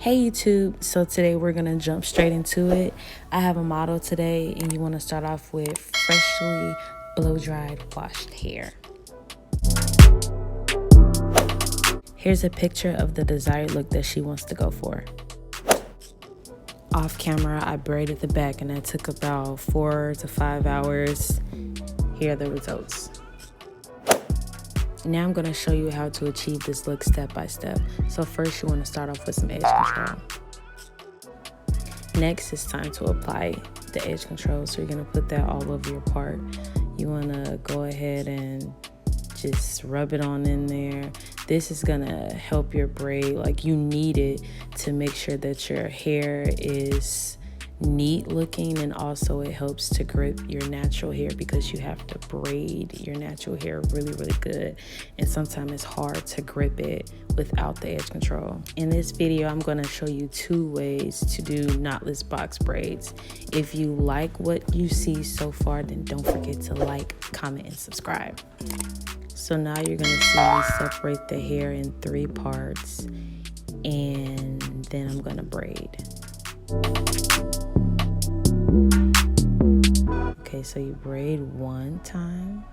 Hey YouTube, so today we're gonna jump straight into it. I have a model today and you wanna start off with freshly blow-dried washed hair. Here's a picture of the desired look that she wants to go for. Off camera, I braided the back and that took about 4 to 5 hours. Here are the results. Now I'm going to show you how to achieve this look step by step. So first you want to start off with some edge control. Next it's time to apply the edge control. So you're going to put that all over your part. You want to go ahead and just rub it on in there. This is going to help your braid. Like, you need it to make sure that your hair is neat looking, and also it helps to grip your natural hair because you have to braid your natural hair really good, and sometimes it's hard to grip it without the edge control. In this video I'm going to show you 2 ways to do knotless box braids. If you like what you see so far, then don't forget to like, comment, and subscribe. So now you're going to see me separate the hair in 3 parts, and then I'm going to braid. Okay, so you braid 1 time,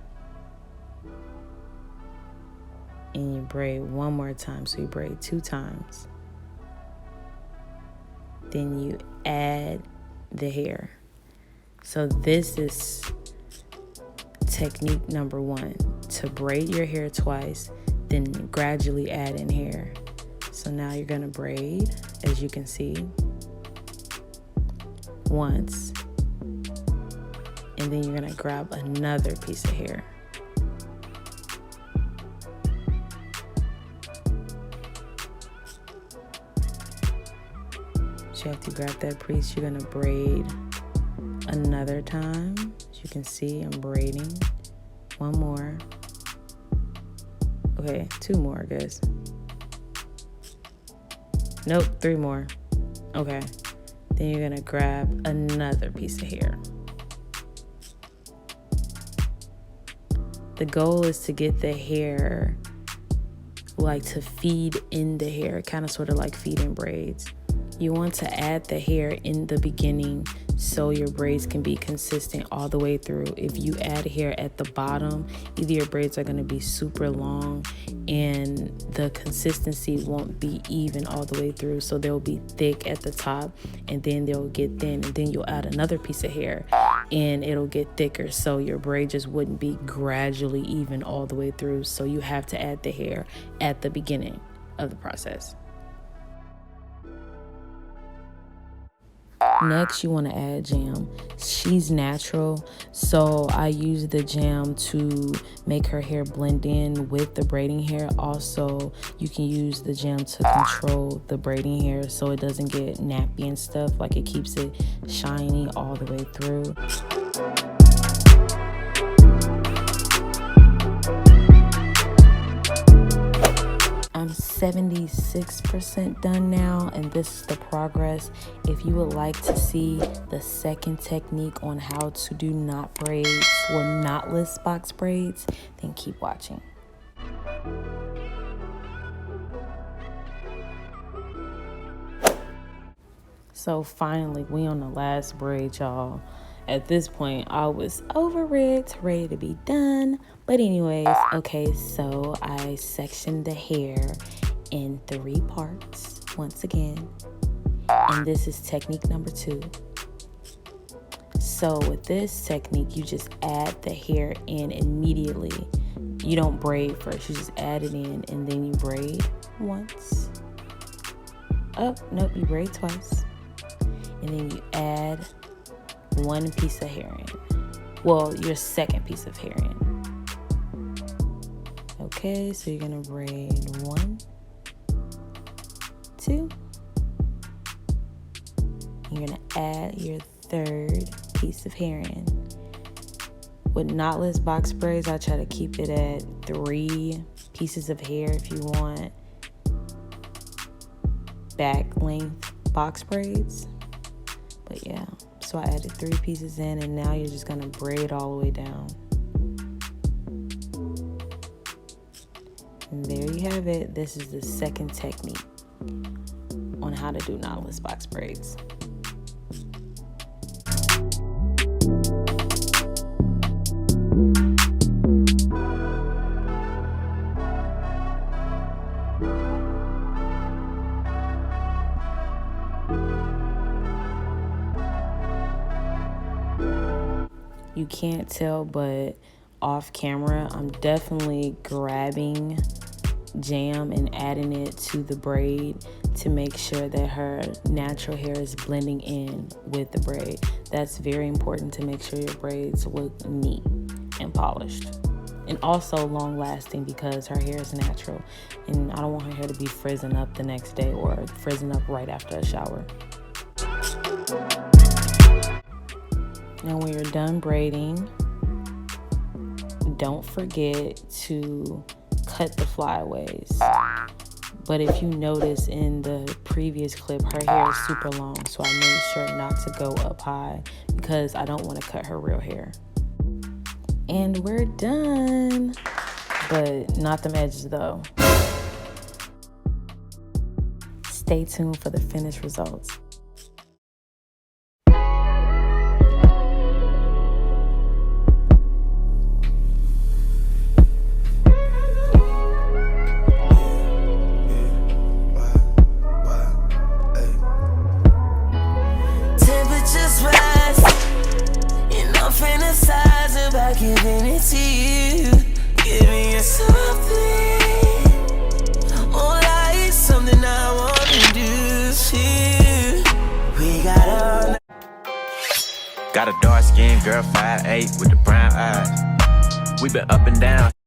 and you braid 1 more time, so you braid 2 times. Then you add the hair. So this is technique number 1, to braid your hair twice, then gradually add in hair. So now you're gonna braid, as you can see, once, and then you're gonna grab another piece of hair. So after you grab that piece, you're gonna braid another time. As you can see, I'm braiding 1 more. Okay, 2 more, I guess. Nope, 3 more. Okay. Then you're gonna grab another piece of hair. The goal is to get the hair like to feed in the hair, kind of sort of like feeding braids. You want to add the hair in the beginning so your braids can be consistent all the way through. If you add hair at the bottom, either your braids are going to be super long and the consistency won't be even all the way through. So they'll be thick at the top and then they'll get thin, and then you'll add another piece of hair and it'll get thicker. So your braid just wouldn't be gradually even all the way through. So you have to add the hair at the beginning of the process. Next, you want to add jam. She's natural, so I use the jam to make her hair blend in with the braiding hair. Also, you can use the jam to control the braiding hair so it doesn't get nappy and stuff. Like, it keeps it shiny all the way through. I'm 76% done now, and this is the progress. If you would like to see the second technique on how to do knot braids or knotless box braids, then keep watching. So finally, we on the last braid, y'all. At this point, I was over it, ready to be done. But anyways, okay, so I sectioned the hair in 3 parts once again. And this is technique number 2. So with this technique, you just add the hair in immediately. You don't braid first, you just add it in and then you braid once. Oh, nope, you braid twice. And then you add 1 piece of hair in. Well, your second piece of hair in. Okay, so you're gonna braid 1, 2. You're gonna add your 3rd piece of hair in. With knotless box braids, I try to keep it at 3 pieces of hair if you want back length box braids. But yeah, so I added 3 pieces in, and now you're just gonna braid all the way down. And there you have it. This is the second technique on how to do knotless box braids. You can't tell, but off camera, I'm definitely grabbing jam and adding it to the braid to make sure that her natural hair is blending in with the braid. That's very important to make sure your braids look neat and polished. And also long lasting, because her hair is natural and I don't want her hair to be frizzing up the next day or frizzing up right after a shower. Now when you're done braiding, don't forget to cut the flyaways. But if you notice in the previous clip, her hair is super long, so I made sure not to go up high because I don't want to cut her real hair. And we're done, but not them edges though. Stay tuned for the finished results. Giving it to you, giving you something, more like something I want to do to you. We got a dark skinned girl, 5'8" with the brown eyes. We been up and down.